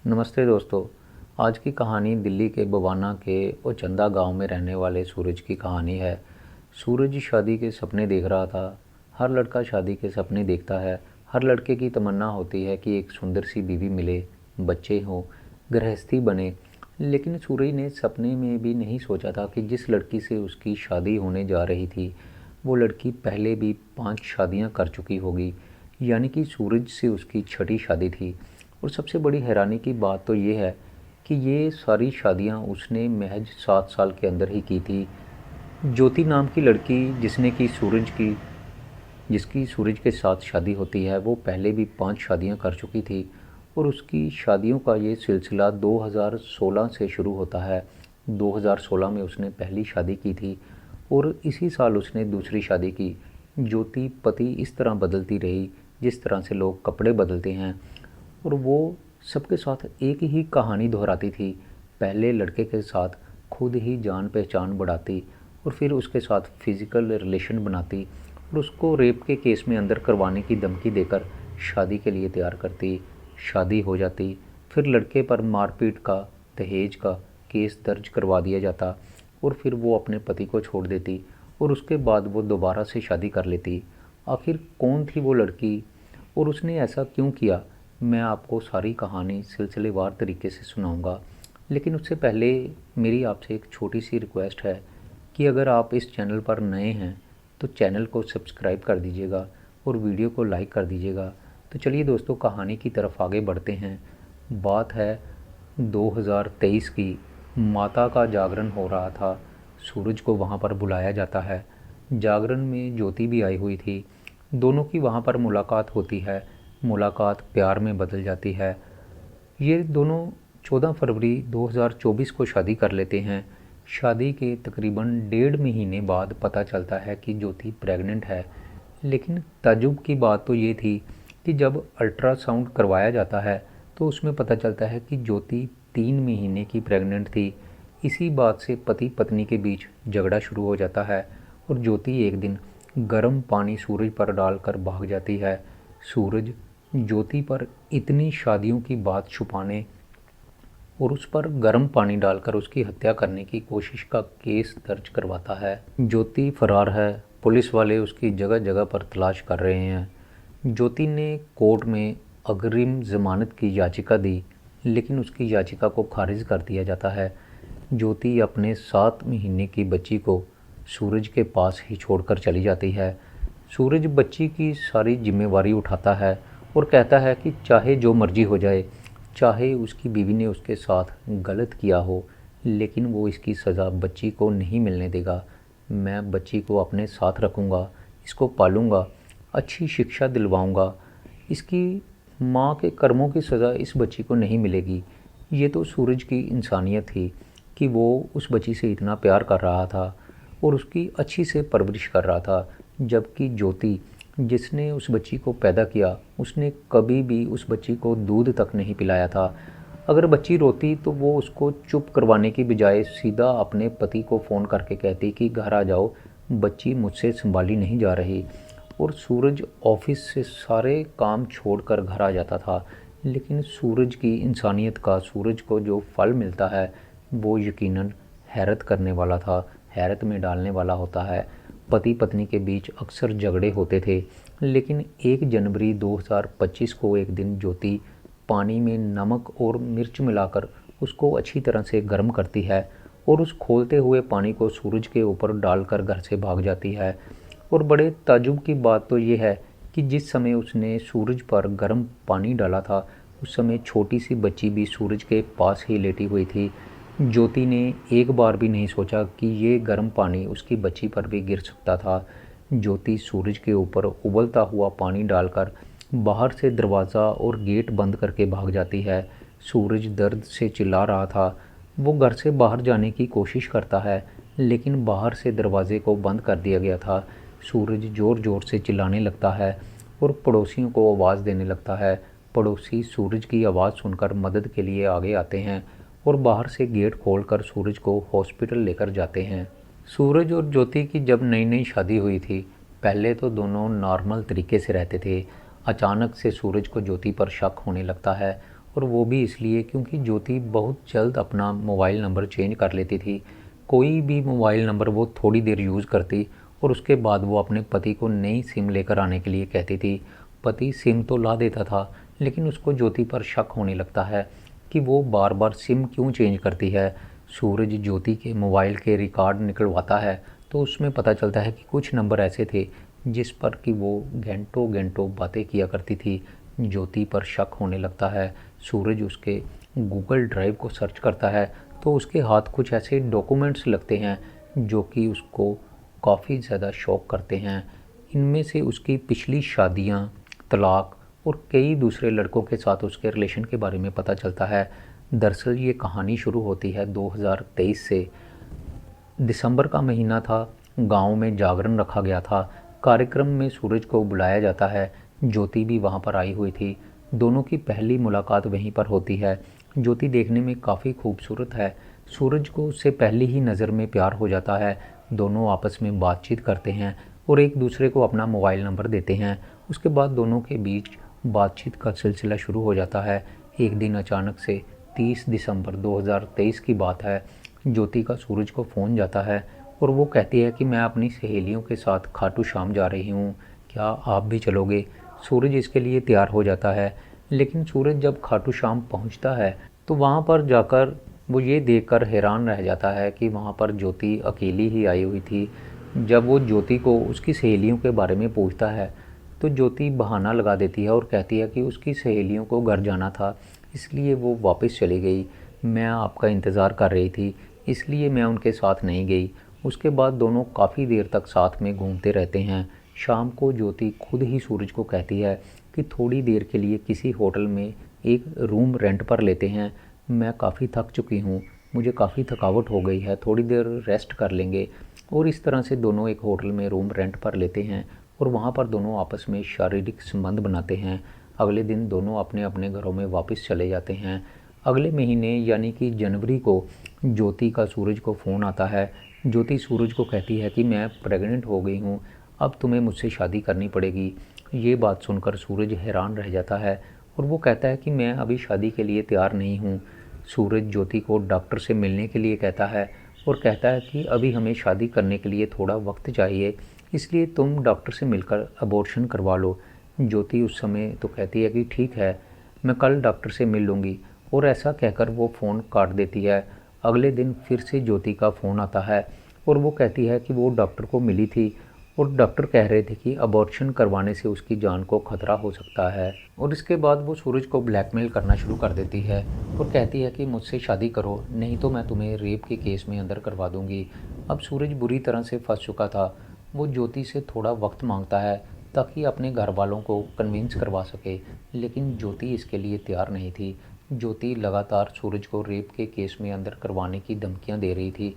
नमस्ते दोस्तों। आज की कहानी दिल्ली के बवाना के ओचंदा गांव में रहने वाले सूरज की कहानी है। सूरज शादी के सपने देख रहा था। हर लड़का शादी के सपने देखता है। हर लड़के की तमन्ना होती है कि एक सुंदर सी बीवी मिले, बच्चे हों, गृहस्थी बने। लेकिन सूरज ने सपने में भी नहीं सोचा था कि जिस लड़की से उसकी शादी होने जा रही थी वो लड़की पहले भी 5 शादियां कर चुकी होगी। यानी कि सूरज से उसकी छठी शादी थी। और सबसे बड़ी हैरानी की बात तो ये है कि ये सारी शादियां उसने महज 7 साल के अंदर ही की थी। ज्योति नाम की लड़की जिसकी सूरज के साथ शादी होती है, वो पहले भी 5 शादियां कर चुकी थी। और उसकी शादियों का ये सिलसिला 2016 से शुरू होता है। 2016 में उसने पहली शादी की थी और इसी साल उसने दूसरी शादी की। ज्योति पति इस तरह बदलती रही जिस तरह से लोग कपड़े बदलते हैं, और वो सबके साथ एक ही कहानी दोहराती थी। पहले लड़के के साथ खुद ही जान पहचान बढ़ाती और फिर उसके साथ फिज़िकल रिलेशन बनाती और उसको रेप के केस में अंदर करवाने की धमकी देकर शादी के लिए तैयार करती। शादी हो जाती, फिर लड़के पर मारपीट का, दहेज का केस दर्ज करवा दिया जाता और फिर वो अपने पति को छोड़ देती और उसके बाद वो दोबारा से शादी कर लेती। आखिर कौन थी वो लड़की और उसने ऐसा क्यों किया, मैं आपको सारी कहानी सिलसिलेवार तरीके से सुनाऊंगा। लेकिन उससे पहले मेरी आपसे एक छोटी सी रिक्वेस्ट है कि अगर आप इस चैनल पर नए हैं तो चैनल को सब्सक्राइब कर दीजिएगा और वीडियो को लाइक कर दीजिएगा। तो चलिए दोस्तों, कहानी की तरफ आगे बढ़ते हैं। बात है 2023 की। माता का जागरण हो रहा था। सूरज को वहाँ पर बुलाया जाता है। जागरण में ज्योति भी आई हुई थी। दोनों की वहाँ पर मुलाकात होती है। मुलाकात प्यार में बदल जाती है। ये दोनों 14 फरवरी 2024 को शादी कर लेते हैं। शादी के तकरीबन 1.5 महीने बाद पता चलता है कि ज्योति प्रेग्नेंट है। लेकिन ताज्जुब की बात तो ये थी कि जब अल्ट्रासाउंड करवाया जाता है तो उसमें पता चलता है कि ज्योति 3 महीने की प्रेग्नेंट थी। इसी बात से पति पत्नी के बीच झगड़ा शुरू हो जाता है और ज्योति एक दिन गर्म पानी सूरज पर डालकर भाग जाती है। सूरज ज्योति पर इतनी शादियों की बात छुपाने और उस पर गर्म पानी डालकर उसकी हत्या करने की कोशिश का केस दर्ज करवाता है। ज्योति फरार है। पुलिस वाले उसकी जगह जगह पर तलाश कर रहे हैं। ज्योति ने कोर्ट में अग्रिम जमानत की याचिका दी, लेकिन उसकी याचिका को खारिज कर दिया जाता है। ज्योति अपने 7 महीने की बच्ची को सूरज के पास ही छोड़कर चली जाती है। सूरज बच्ची की सारी जिम्मेवारी उठाता है और कहता है कि चाहे जो मर्जी हो जाए, चाहे उसकी बीवी ने उसके साथ गलत किया हो, लेकिन वो इसकी सज़ा बच्ची को नहीं मिलने देगा। मैं बच्ची को अपने साथ रखूँगा, इसको पालूँगा, अच्छी शिक्षा दिलवाऊँगा। इसकी माँ के कर्मों की सज़ा इस बच्ची को नहीं मिलेगी। ये तो सूरज की इंसानियत थी कि वो उस बच्ची से इतना प्यार कर रहा था और उसकी अच्छी से परवरिश कर रहा था। जबकि ज्योति, जिसने उस बच्ची को पैदा किया, उसने कभी भी उस बच्ची को दूध तक नहीं पिलाया था। अगर बच्ची रोती तो वो उसको चुप करवाने की बजाय सीधा अपने पति को फ़ोन करके कहती कि घर आ जाओ, बच्ची मुझसे संभाली नहीं जा रही। और सूरज ऑफिस से सारे काम छोड़कर घर आ जाता था। लेकिन सूरज की इंसानियत का, सूरज को जो फल मिलता है वो यकीनन हैरत करने वाला था, हैरत में डालने वाला होता है। पति पत्नी के बीच अक्सर झगड़े होते थे, लेकिन 1 जनवरी 2025 को एक दिन ज्योति पानी में नमक और मिर्च मिलाकर उसको अच्छी तरह से गर्म करती है और उस खोलते हुए पानी को सूरज के ऊपर डालकर घर से भाग जाती है। और बड़े ताज्जुब की बात तो ये है कि जिस समय उसने सूरज पर गर्म पानी डाला था, उस समय छोटी सी बच्ची भी सूरज के पास ही लेटी हुई थी। ज्योति ने एक बार भी नहीं सोचा कि ये गर्म पानी उसकी बच्ची पर भी गिर सकता था। ज्योति सूरज के ऊपर उबलता हुआ पानी डालकर बाहर से दरवाज़ा और गेट बंद करके भाग जाती है। सूरज दर्द से चिल्ला रहा था। वो घर से बाहर जाने की कोशिश करता है, लेकिन बाहर से दरवाजे को बंद कर दिया गया था। सूरज ज़ोर ज़ोर से चिल्लाने लगता है और पड़ोसियों को आवाज़ देने लगता है। पड़ोसी सूरज की आवाज़ सुनकर मदद के लिए आगे आते हैं और बाहर से गेट खोलकर सूरज को हॉस्पिटल लेकर जाते हैं। सूरज और ज्योति की जब नई नई शादी हुई थी, पहले तो दोनों नॉर्मल तरीके से रहते थे। अचानक से सूरज को ज्योति पर शक होने लगता है और वो भी इसलिए क्योंकि ज्योति बहुत जल्द अपना मोबाइल नंबर चेंज कर लेती थी। कोई भी मोबाइल नंबर वो थोड़ी देर यूज़ करती और उसके बाद वो अपने पति को नई सिम लेकर आने के लिए कहती थी। पति सिम तो ला देता था, लेकिन उसको ज्योति पर शक होने लगता है कि वो बार बार सिम क्यों चेंज करती है। सूरज ज्योति के मोबाइल के रिकॉर्ड निकलवाता है तो उसमें पता चलता है कि कुछ नंबर ऐसे थे जिस पर कि वो घंटों घंटों बातें किया करती थी। ज्योति पर शक होने लगता है। सूरज उसके गूगल ड्राइव को सर्च करता है तो उसके हाथ कुछ ऐसे डॉक्यूमेंट्स लगते हैं जो कि उसको काफ़ी ज़्यादा शॉक करते हैं। इनमें से उसकी पिछली शादियाँ, तलाक और कई दूसरे लड़कों के साथ उसके रिलेशन के बारे में पता चलता है। दरअसल ये कहानी शुरू होती है 2023 से। दिसंबर का महीना था, गांव में जागरण रखा गया था। कार्यक्रम में सूरज को बुलाया जाता है। ज्योति भी वहां पर आई हुई थी। दोनों की पहली मुलाकात वहीं पर होती है। ज्योति देखने में काफ़ी खूबसूरत है। सूरज को उससे पहली ही नज़र में प्यार हो जाता है। दोनों आपस में बातचीत करते हैं और एक दूसरे को अपना मोबाइल नंबर देते हैं। उसके बाद दोनों के बीच बातचीत का सिलसिला शुरू हो जाता है। एक दिन अचानक से 30 दिसंबर 2023 की बात है, ज्योति का सूरज को फ़ोन जाता है और वो कहती है कि मैं अपनी सहेलियों के साथ खाटू श्याम जा रही हूँ, क्या आप भी चलोगे? सूरज इसके लिए तैयार हो जाता है, लेकिन सूरज जब खाटू श्याम पहुँचता है तो वहाँ पर जाकर वो ये देखकर हैरान रह जाता है कि वहाँ पर ज्योति अकेली ही आई हुई थी। जब वो ज्योति को उसकी सहेलियों के बारे में पूछता है तो ज्योति बहाना लगा देती है और कहती है कि उसकी सहेलियों को घर जाना था, इसलिए वो वापस चली गई। मैं आपका इंतज़ार कर रही थी, इसलिए मैं उनके साथ नहीं गई। उसके बाद दोनों काफ़ी देर तक साथ में घूमते रहते हैं। शाम को ज्योति खुद ही सूरज को कहती है कि थोड़ी देर के लिए किसी होटल में एक रूम रेंट पर लेते हैं। मैं काफ़ी थक चुकी हूँ, मुझे काफ़ी थकावट हो गई है, थोड़ी देर रेस्ट कर लेंगे। और इस तरह से दोनों एक होटल में रूम रेंट पर लेते हैं और वहाँ पर दोनों आपस में शारीरिक संबंध बनाते हैं। अगले दिन दोनों अपने अपने घरों में वापस चले जाते हैं। अगले महीने यानी कि जनवरी को ज्योति का सूरज को फ़ोन आता है। ज्योति सूरज को कहती है कि मैं प्रेग्नेंट हो गई हूँ, अब तुम्हें मुझसे शादी करनी पड़ेगी। ये बात सुनकर सूरज हैरान रह जाता है और वो कहता है कि मैं अभी शादी के लिए तैयार नहीं हूँ। सूरज ज्योति को डॉक्टर से मिलने के लिए कहता है और कहता है कि अभी हमें शादी करने के लिए थोड़ा वक्त चाहिए, इसलिए तुम डॉक्टर से मिलकर अबॉर्शन करवा लो। ज्योति उस समय तो कहती है कि ठीक है, मैं कल डॉक्टर से मिल लूँगी, और ऐसा कहकर वो फ़ोन काट देती है। अगले दिन फिर से ज्योति का फ़ोन आता है और वो कहती है कि वो डॉक्टर को मिली थी और डॉक्टर कह रहे थे कि अबॉर्शन करवाने से उसकी जान को खतरा हो सकता है। और इसके बाद वो सूरज को ब्लैकमेल करना शुरू कर देती है और कहती है कि मुझसे शादी करो, नहीं तो मैं तुम्हें रेप के केस में अंदर करवा दूंगी। अब सूरज बुरी तरह से फंस चुका था। वो ज्योति से थोड़ा वक्त मांगता है ताकि अपने घर वालों को कन्विंस करवा सके, लेकिन ज्योति इसके लिए तैयार नहीं थी। ज्योति लगातार सूरज को रेप के केस में अंदर करवाने की धमकियां दे रही थी।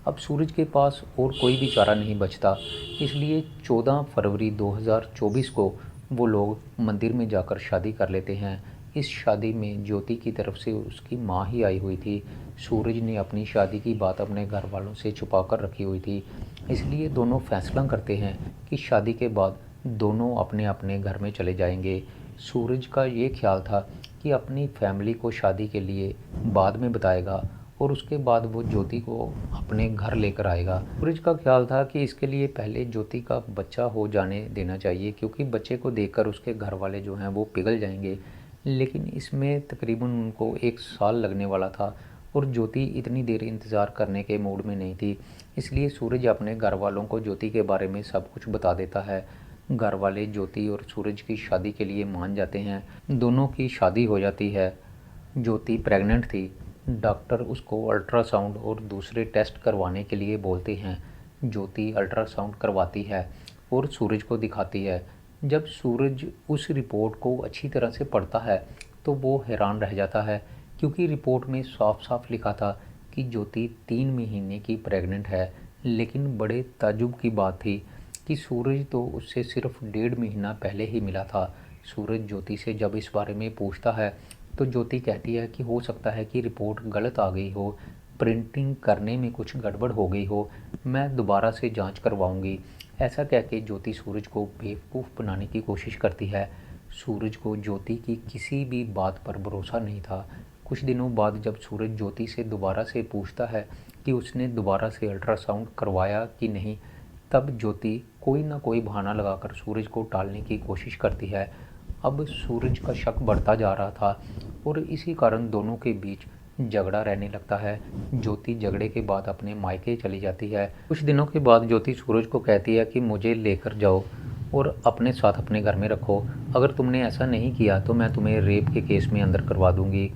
अब सूरज के पास और कोई भी चारा नहीं बचता, इसलिए 14 फरवरी 2024 को वो लोग मंदिर में जाकर शादी कर लेते हैं। इस शादी में ज्योति की तरफ से उसकी माँ ही आई हुई थी। सूरज ने अपनी शादी की बात अपने घर वालों से छुपा कर रखी हुई थी, इसलिए दोनों फैसला करते हैं कि शादी के बाद दोनों अपने अपने घर में चले जाएंगे। सूरज का ये ख्याल था कि अपनी फैमिली को शादी के लिए बाद में बताएगा और उसके बाद वो ज्योति को अपने घर लेकर आएगा। सूरज का ख्याल था कि इसके लिए पहले ज्योति का बच्चा हो जाने देना चाहिए, क्योंकि बच्चे को देखकर उसके घर वाले जो हैं वो पिघल जाएंगे। लेकिन इसमें तकरीबन उनको 1 साल लगने वाला था और ज्योति इतनी देर इंतज़ार करने के मूड में नहीं थी, इसलिए सूरज अपने घर वालों को ज्योति के बारे में सब कुछ बता देता है। घर वाले ज्योति और सूरज की शादी के लिए मान जाते हैं। दोनों की शादी हो जाती है। ज्योति प्रेग्नेंट थी। डॉक्टर उसको अल्ट्रासाउंड और दूसरे टेस्ट करवाने के लिए बोलते हैं। ज्योति अल्ट्रासाउंड करवाती है और सूरज को दिखाती है। जब सूरज उस रिपोर्ट को अच्छी तरह से पढ़ता है तो वो हैरान रह जाता है, क्योंकि रिपोर्ट में साफ साफ लिखा था कि ज्योति 3 महीने की प्रेग्नेंट है। लेकिन बड़े ताज्जुब की बात थी कि सूरज तो उससे सिर्फ 1.5 महीना पहले ही मिला था। सूरज ज्योति से जब इस बारे में पूछता है तो ज्योति कहती है कि हो सकता है कि रिपोर्ट गलत आ गई हो, प्रिंटिंग करने में कुछ गड़बड़ हो गई हो, मैं दोबारा से जांच करवाऊंगी। ऐसा कह के ज्योति सूरज को बेवकूफ़ बनाने की कोशिश करती है। सूरज को ज्योति की किसी भी बात पर भरोसा नहीं था। कुछ दिनों बाद जब सूरज ज्योति से दोबारा से पूछता है कि उसने दोबारा से अल्ट्रासाउंड करवाया कि नहीं, तब ज्योति कोई ना कोई बहाना लगाकर सूरज को टालने की कोशिश करती है। अब सूरज का शक बढ़ता जा रहा था और इसी कारण दोनों के बीच झगड़ा रहने लगता है। ज्योति झगड़े के बाद अपने मायके चली जाती है। कुछ दिनों के बाद ज्योति सूरज को कहती है कि मुझे लेकर जाओ और अपने साथ अपने घर में रखो। अगर तुमने ऐसा नहीं किया तो मैं तुम्हें रेप के केस में अंदर करवा दूंगी।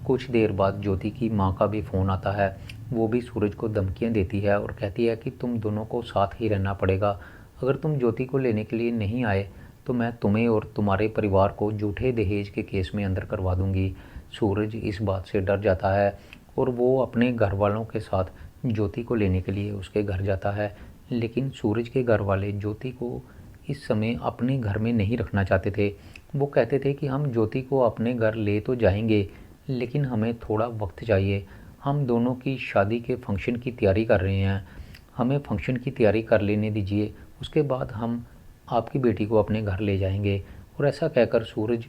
कुछ देर बाद ज्योति की माँ का भी फ़ोन आता है। वो भी सूरज को धमकियाँ देती है और कहती है कि तुम दोनों को साथ ही रहना पड़ेगा। अगर तुम ज्योति को लेने के लिए नहीं आए तो मैं तुम्हें और तुम्हारे परिवार को झूठे दहेज के केस में अंदर करवा दूंगी। सूरज इस बात से डर जाता है और वो अपने घर वालों के साथ ज्योति को लेने के लिए उसके घर जाता है। लेकिन सूरज के घर वाले ज्योति को इस समय अपने घर में नहीं रखना चाहते थे। वो कहते थे कि हम ज्योति को अपने घर ले तो जाएंगे, लेकिन हमें थोड़ा वक्त चाहिए। हम दोनों की शादी के फंक्शन की तैयारी कर रहे हैं, हमें फंक्शन की तैयारी कर लेने दीजिए, उसके बाद हम आपकी बेटी को अपने घर ले जाएंगे। और ऐसा कहकर सूरज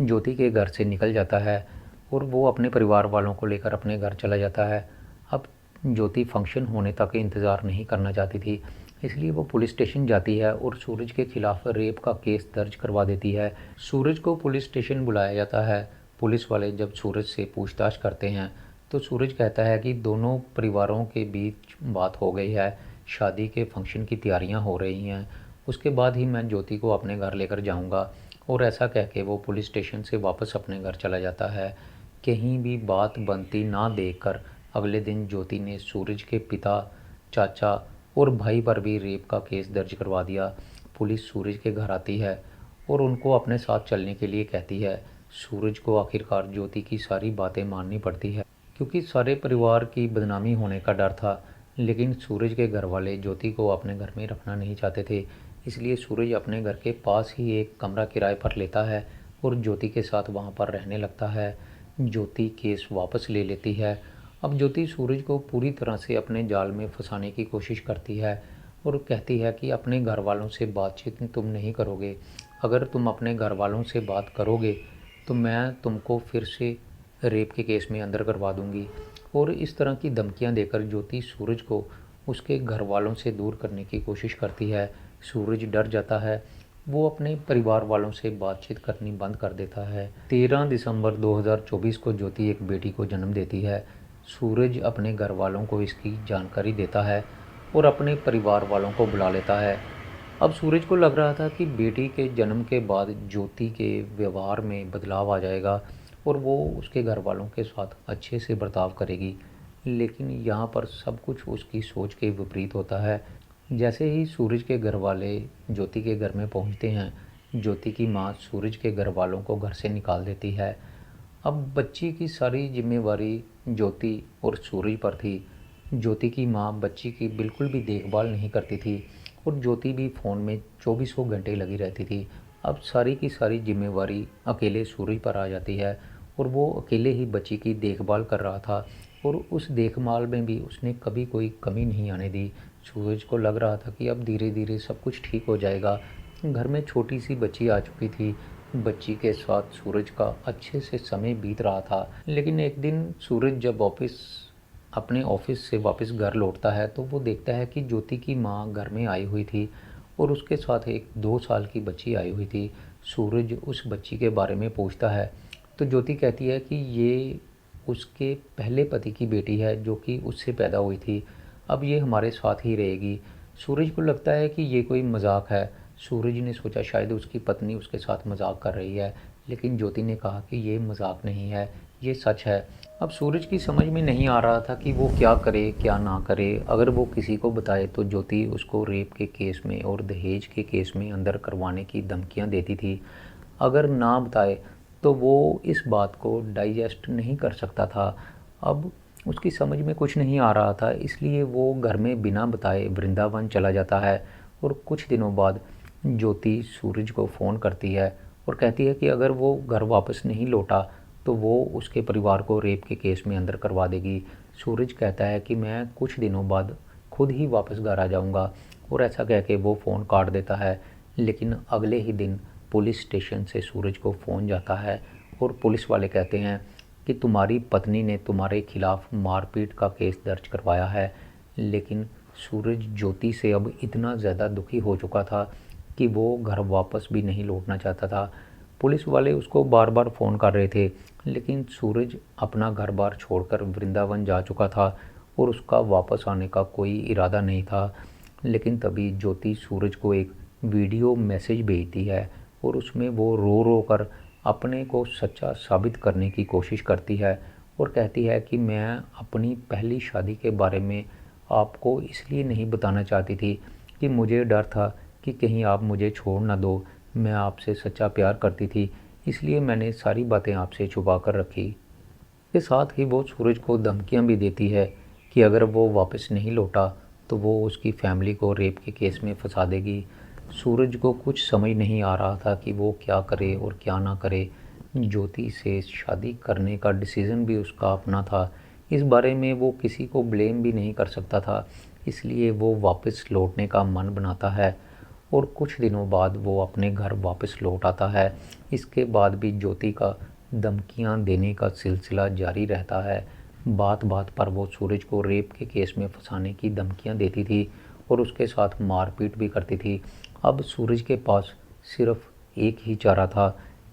ज्योति के घर से निकल जाता है और वो अपने परिवार वालों को लेकर अपने घर चला जाता है। अब ज्योति फंक्शन होने तक इंतज़ार नहीं करना चाहती थी, इसलिए वो पुलिस स्टेशन जाती है और सूरज के खिलाफ रेप का केस दर्ज करवा देती है। सूरज को पुलिस स्टेशन बुलाया जाता है। पुलिस वाले जब सूरज से पूछताछ करते हैं तो सूरज कहता है कि दोनों परिवारों के बीच बात हो गई है, शादी के फंक्शन की तैयारियां हो रही हैं, उसके बाद ही मैं ज्योति को अपने घर लेकर जाऊंगा। और ऐसा कह के वो पुलिस स्टेशन से वापस अपने घर चला जाता है। कहीं भी बात बनती ना देखकर अगले दिन ज्योति ने सूरज के पिता, चाचा और भाई पर भी रेप का केस दर्ज करवा दिया। पुलिस सूरज के घर आती है और उनको अपने साथ चलने के लिए कहती है। सूरज को आखिरकार ज्योति की सारी बातें माननी पड़ती है, क्योंकि सारे परिवार की बदनामी होने का डर था। लेकिन सूरज के घर वाले ज्योति को अपने घर में रखना नहीं चाहते थे, इसलिए सूरज अपने घर के पास ही एक कमरा किराए पर लेता है और ज्योति के साथ वहाँ पर रहने लगता है। ज्योति केस वापस ले लेती है। अब ज्योति सूरज को पूरी तरह से अपने जाल में फंसाने की कोशिश करती है और कहती है कि अपने घर वालों से बातचीत तुम नहीं करोगे, अगर तुम अपने घर वालों से बात करोगे तो मैं तुमको फिर से रेप के केस में अंदर करवा दूंगी। और इस तरह की धमकियां देकर ज्योति सूरज को उसके घर वालों से दूर करने की कोशिश करती है। सूरज डर जाता है, वो अपने परिवार वालों से बातचीत करनी बंद कर देता है। 13 दिसंबर 2024 को ज्योति एक बेटी को जन्म देती है। सूरज अपने घर वालों को इसकी जानकारी देता है और अपने परिवार वालों को बुला लेता है। अब सूरज को लग रहा था कि बेटी के जन्म के बाद ज्योति के व्यवहार में बदलाव आ जाएगा और वो उसके घर वालों के साथ अच्छे से बर्ताव करेगी, लेकिन यहाँ पर सब कुछ उसकी सोच के विपरीत होता है। जैसे ही सूरज के घर वाले ज्योति के घर में पहुँचते हैं, ज्योति की माँ सूरज के घर वालों को घर से निकाल देती है। अब बच्ची की सारी जिम्मेवारी ज्योति और सूरज पर थी। ज्योति की माँ बच्ची की बिल्कुल भी देखभाल नहीं करती थी और ज्योति भी फ़ोन में चौबीसों घंटे लगी रहती थी। अब सारी की सारी जिम्मेवारी अकेले सूरज पर आ जाती है और वो अकेले ही बच्ची की देखभाल कर रहा था और उस देखभाल में भी उसने कभी कोई कमी नहीं आने दी। सूरज को लग रहा था कि अब धीरे धीरे सब कुछ ठीक हो जाएगा। घर में छोटी सी बच्ची आ चुकी थी। बच्ची के साथ सूरज का अच्छे से समय बीत रहा था। लेकिन एक दिन सूरज जब अपने ऑफिस से वापस घर लौटता है तो वो देखता है कि ज्योति की माँ घर में आई हुई थी और उसके साथ एक 2 साल की बच्ची आई हुई थी। सूरज उस बच्ची के बारे में पूछता है तो ज्योति कहती है कि ये उसके पहले पति की बेटी है जो कि उससे पैदा हुई थी, अब ये हमारे साथ ही रहेगी। सूरज को लगता है कि ये कोई मजाक है। सूरज ने सोचा शायद उसकी पत्नी उसके साथ मजाक कर रही है, लेकिन ज्योति ने कहा कि ये मजाक नहीं है, ये सच है। अब सूरज की समझ में नहीं आ रहा था कि वो क्या करे क्या ना करे। अगर वो किसी को बताए तो ज्योति उसको रेप के केस में और दहेज के केस में अंदर करवाने की धमकियां देती थी। अगर ना बताए तो वो इस बात को डाइजेस्ट नहीं कर सकता था। अब उसकी समझ में कुछ नहीं आ रहा था, इसलिए वो घर में बिना बताए वृंदावन चला जाता है। और कुछ दिनों बाद ज्योति सूरज को फ़ोन करती है और कहती है कि अगर वो घर वापस नहीं लौटा तो वो उसके परिवार को रेप के केस में अंदर करवा देगी। सूरज कहता है कि मैं कुछ दिनों बाद खुद ही वापस घर आ जाऊंगा और ऐसा कह के वो फ़ोन काट देता है। लेकिन अगले ही दिन पुलिस स्टेशन से सूरज को फ़ोन जाता है और पुलिस वाले कहते हैं कि तुम्हारी पत्नी ने तुम्हारे खिलाफ़ मारपीट का केस दर्ज करवाया है। लेकिन सूरज ज्योति से अब इतना ज़्यादा दुखी हो चुका था कि वो घर वापस भी नहीं लौटना चाहता था। पुलिस वाले उसको बार बार फ़ोन कर रहे थे, लेकिन सूरज अपना घर बार छोड़कर वृंदावन जा चुका था और उसका वापस आने का कोई इरादा नहीं था। लेकिन तभी ज्योति सूरज को एक वीडियो मैसेज भेजती है और उसमें वो रो रो कर अपने को सच्चा साबित करने की कोशिश करती है और कहती है कि मैं अपनी पहली शादी के बारे में आपको इसलिए नहीं बताना चाहती थी कि मुझे डर था कि कहीं आप मुझे छोड़ ना दो। मैं आपसे सच्चा प्यार करती थी, इसलिए मैंने सारी बातें आपसे छुपा कर रखी। के साथ ही वो सूरज को धमकियां भी देती है कि अगर वो वापस नहीं लौटा तो वो उसकी फैमिली को रेप के केस में फंसा देगी। सूरज को कुछ समझ नहीं आ रहा था कि वो क्या करे और क्या ना करे। ज्योति से शादी करने का डिसीज़न भी उसका अपना था। इस बारे में वो किसी को ब्लेम भी नहीं कर सकता था, इसलिए वो वापस लौटने का मन बनाता है और कुछ दिनों बाद वो अपने घर वापस लौट आता है। इसके बाद भी ज्योति का धमकियां देने का सिलसिला जारी रहता है। बात बात पर वो सूरज को रेप के केस में फंसाने की धमकियां देती थी और उसके साथ मारपीट भी करती थी। अब सूरज के पास सिर्फ एक ही चारा था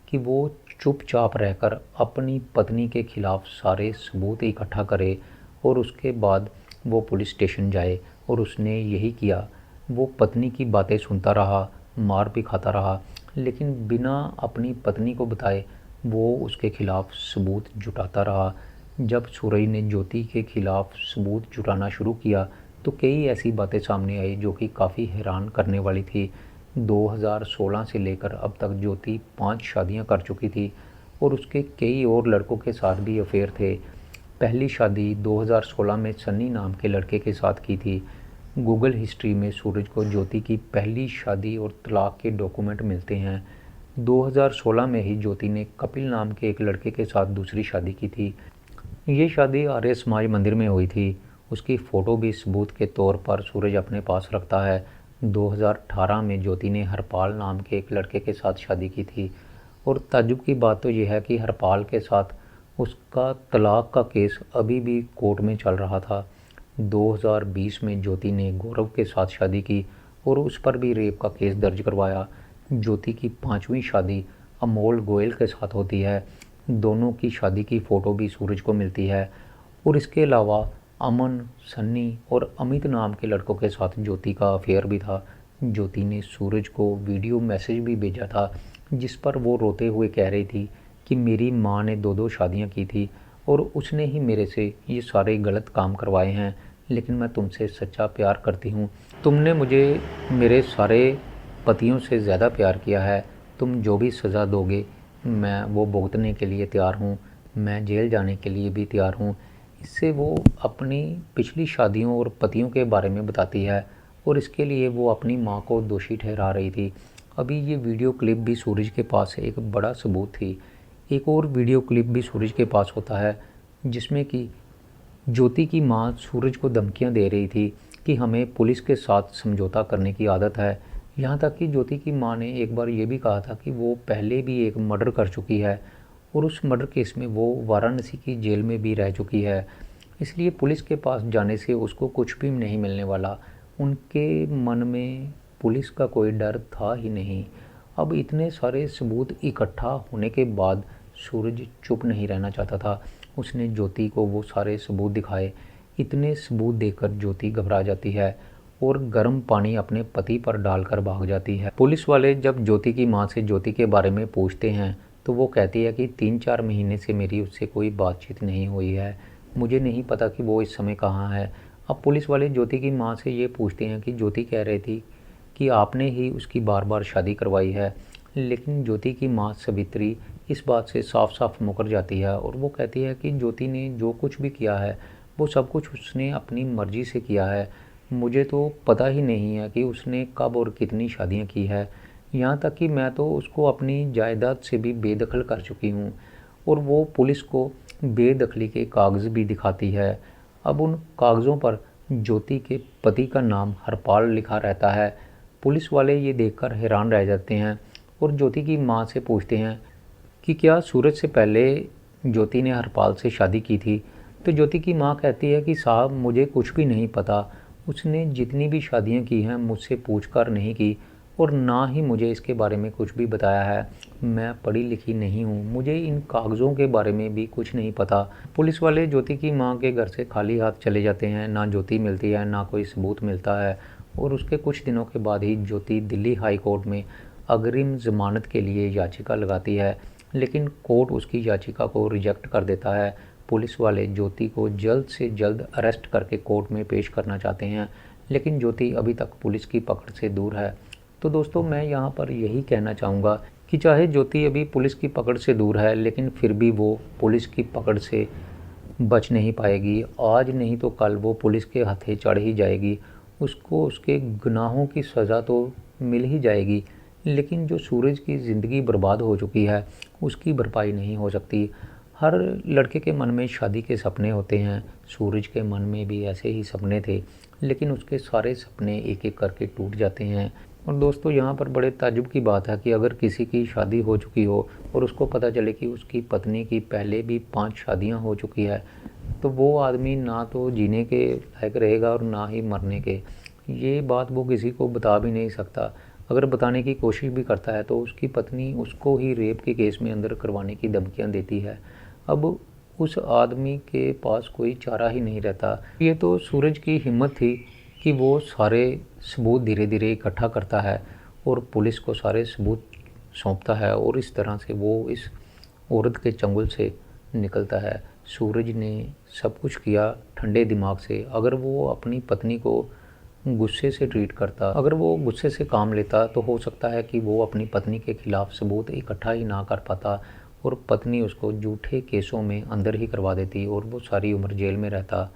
कि वो चुपचाप रहकर अपनी पत्नी के खिलाफ सारे सबूत इकट्ठा करे और उसके बाद वो पुलिस स्टेशन जाए। और उसने यही किया। वो पत्नी की बातें सुनता रहा, मार भी खाता रहा, लेकिन बिना अपनी पत्नी को बताए वो उसके खिलाफ सबूत जुटाता रहा। जब सूरज ने ज्योति के खिलाफ सबूत जुटाना शुरू किया तो कई ऐसी बातें सामने आई जो कि काफ़ी हैरान करने वाली थी। 2016 से लेकर अब तक ज्योति 5 शादियां कर चुकी थी और उसके कई और लड़कों के साथ भी अफेयर थे। पहली शादी 2016 में सन्नी नाम के लड़के के साथ की थी। गूगल हिस्ट्री में सूरज को ज्योति की पहली शादी और तलाक के डॉक्यूमेंट मिलते हैं। 2016 में ही ज्योति ने कपिल नाम के एक लड़के के साथ दूसरी शादी की थी। ये शादी आर्य समाज मंदिर में हुई थी। उसकी फ़ोटो भी सबूत के तौर पर सूरज अपने पास रखता है। 2018 में ज्योति ने हरपाल नाम के एक लड़के के साथ शादी की थी और ताज्जुब की बात तो यह है कि हरपाल के साथ उसका तलाक का केस अभी भी कोर्ट में चल रहा था। 2020 में ज्योति ने गौरव के साथ शादी की और उस पर भी रेप का केस दर्ज करवाया। ज्योति की 5वीं शादी अमोल गोयल के साथ होती है। दोनों की शादी की फ़ोटो भी सूरज को मिलती है और इसके अलावा अमन, सन्नी और अमित नाम के लड़कों के साथ ज्योति का अफेयर भी था। ज्योति ने सूरज को वीडियो मैसेज भी भेजा था जिस पर वो रोते हुए कह रही थी कि मेरी माँ ने 2-2 शादियाँ की थी और उसने ही मेरे से ये सारे गलत काम करवाए हैं, लेकिन मैं तुमसे सच्चा प्यार करती हूँ। तुमने मुझे मेरे सारे पतियों से ज़्यादा प्यार किया है। तुम जो भी सज़ा दोगे मैं वो भुगतने के लिए तैयार हूँ। मैं जेल जाने के लिए भी तैयार हूँ। इससे वो अपनी पिछली शादियों और पतियों के बारे में बताती है और इसके लिए वो अपनी माँ को दोषी ठहरा रही थी। अभी ये वीडियो क्लिप भी सूरज के पास एक बड़ा सबूत थी। एक और वीडियो क्लिप भी सूरज के पास होता है जिसमें कि ज्योति की माँ सूरज को धमकियाँ दे रही थी कि हमें पुलिस के साथ समझौता करने की आदत है। यहाँ तक कि ज्योति की माँ ने एक बार ये भी कहा था कि वो पहले भी एक मर्डर कर चुकी है और उस मर्डर केस में वो वाराणसी की जेल में भी रह चुकी है, इसलिए पुलिस के पास जाने से उसको कुछ भी नहीं मिलने वाला। उनके मन में पुलिस का कोई डर था ही नहीं। अब इतने सारे सबूत इकट्ठा होने के बाद सूरज चुप नहीं रहना चाहता था। उसने ज्योति को वो सारे सबूत दिखाए। इतने सबूत देकर ज्योति घबरा जाती है और गर्म पानी अपने पति पर डालकर भाग जाती है। पुलिस वाले जब ज्योति की मां से ज्योति के बारे में पूछते हैं तो वो कहती है कि 3-4 महीने से मेरी उससे कोई बातचीत नहीं हुई है। मुझे नहीं पता कि वो इस समय कहाँ है। अब पुलिस वाले ज्योति की मां से ये पूछते हैं कि ज्योति कह रही थी कि आपने ही उसकी बार बार शादी करवाई है, लेकिन ज्योति की माँ सवित्री इस बात से साफ साफ मुकर जाती है और वो कहती है कि ज्योति ने जो कुछ भी किया है वो सब कुछ उसने अपनी मर्ज़ी से किया है। मुझे तो पता ही नहीं है कि उसने कब और कितनी शादियां की है। यहाँ तक कि मैं तो उसको अपनी जायदाद से भी बेदखल कर चुकी हूँ। और वो पुलिस को बेदखली के कागज़ भी दिखाती है। अब उन कागज़ों पर ज्योति के पति का नाम हरपाल लिखा रहता है। पुलिस वाले ये देखकर हैरान रह जाते हैं और ज्योति की माँ से पूछते हैं कि क्या सूरज से पहले ज्योति ने हरपाल से शादी की थी। तो ज्योति की माँ कहती है कि साहब मुझे कुछ भी नहीं पता, उसने जितनी भी शादियाँ की हैं मुझसे पूछकर नहीं की और ना ही मुझे इसके बारे में कुछ भी बताया है। मैं पढ़ी लिखी नहीं हूँ, मुझे इन कागज़ों के बारे में भी कुछ नहीं पता। पुलिस वाले ज्योति की माँ के घर से खाली हाथ चले जाते हैं। ना ज्योति मिलती है, ना कोई सबूत मिलता है। और उसके कुछ दिनों के बाद ही ज्योति दिल्ली हाई कोर्ट में अग्रिम ज़मानत के लिए याचिका लगाती है, लेकिन कोर्ट उसकी याचिका को रिजेक्ट कर देता है। पुलिस वाले ज्योति को जल्द से जल्द अरेस्ट करके कोर्ट में पेश करना चाहते हैं, लेकिन ज्योति अभी तक पुलिस की पकड़ से दूर है। तो दोस्तों मैं यहाँ पर यही कहना चाहूँगा कि चाहे ज्योति अभी पुलिस की पकड़ से दूर है, लेकिन फिर भी वो पुलिस की पकड़ से बच नहीं पाएगी। आज नहीं तो कल वो पुलिस के हाथे चढ़ ही जाएगी। उसको उसके गुनाहों की सज़ा तो मिल ही जाएगी, लेकिन जो सूरज की ज़िंदगी बर्बाद हो चुकी है उसकी भरपाई नहीं हो सकती। हर लड़के के मन में शादी के सपने होते हैं, सूरज के मन में भी ऐसे ही सपने थे, लेकिन उसके सारे सपने एक एक करके टूट जाते हैं। और दोस्तों यहाँ पर बड़े ताज्जुब की बात है कि अगर किसी की शादी हो चुकी हो और उसको पता चले कि उसकी पत्नी की पहले भी 5 शादियाँ हो चुकी है, तो वो आदमी ना तो जीने के लायक रहेगा और ना ही मरने के। ये बात वो किसी को बता भी नहीं सकता। अगर बताने की कोशिश भी करता है तो उसकी पत्नी उसको ही रेप के केस में अंदर करवाने की धमकियाँ देती है। अब उस आदमी के पास कोई चारा ही नहीं रहता। ये तो सूरज की हिम्मत थी कि वो सारे सबूत धीरे धीरे इकट्ठा करता है और पुलिस को सारे सबूत सौंपता है और इस तरह से वो इस औरत के चंगुल से निकलता है। सूरज ने सब कुछ किया ठंडे दिमाग से। अगर वो अपनी पत्नी को गुस्से से ट्रीट करता, अगर वो गुस्से से काम लेता, तो हो सकता है कि वो अपनी पत्नी के खिलाफ सबूत इकट्ठा ही ना कर पाता और पत्नी उसको झूठे केसों में अंदर ही करवा देती और वो सारी उम्र जेल में रहता।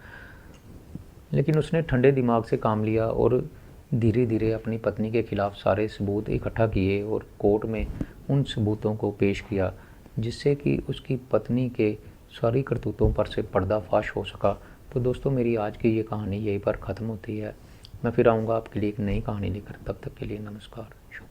लेकिन उसने ठंडे दिमाग से काम लिया और धीरे धीरे अपनी पत्नी के खिलाफ सारे सबूत इकट्ठा किए और कोर्ट में उन सबूतों को पेश किया, जिससे कि उसकी पत्नी के सारी करतूतों पर से पर्दाफाश हो सका। तो दोस्तों मेरी आज की ये कहानी यहीं पर ख़त्म होती है। मैं फिर आऊँगा आपके लिए एक नई कहानी लेकर। तब तक के लिए नमस्कार, शुक्रिया।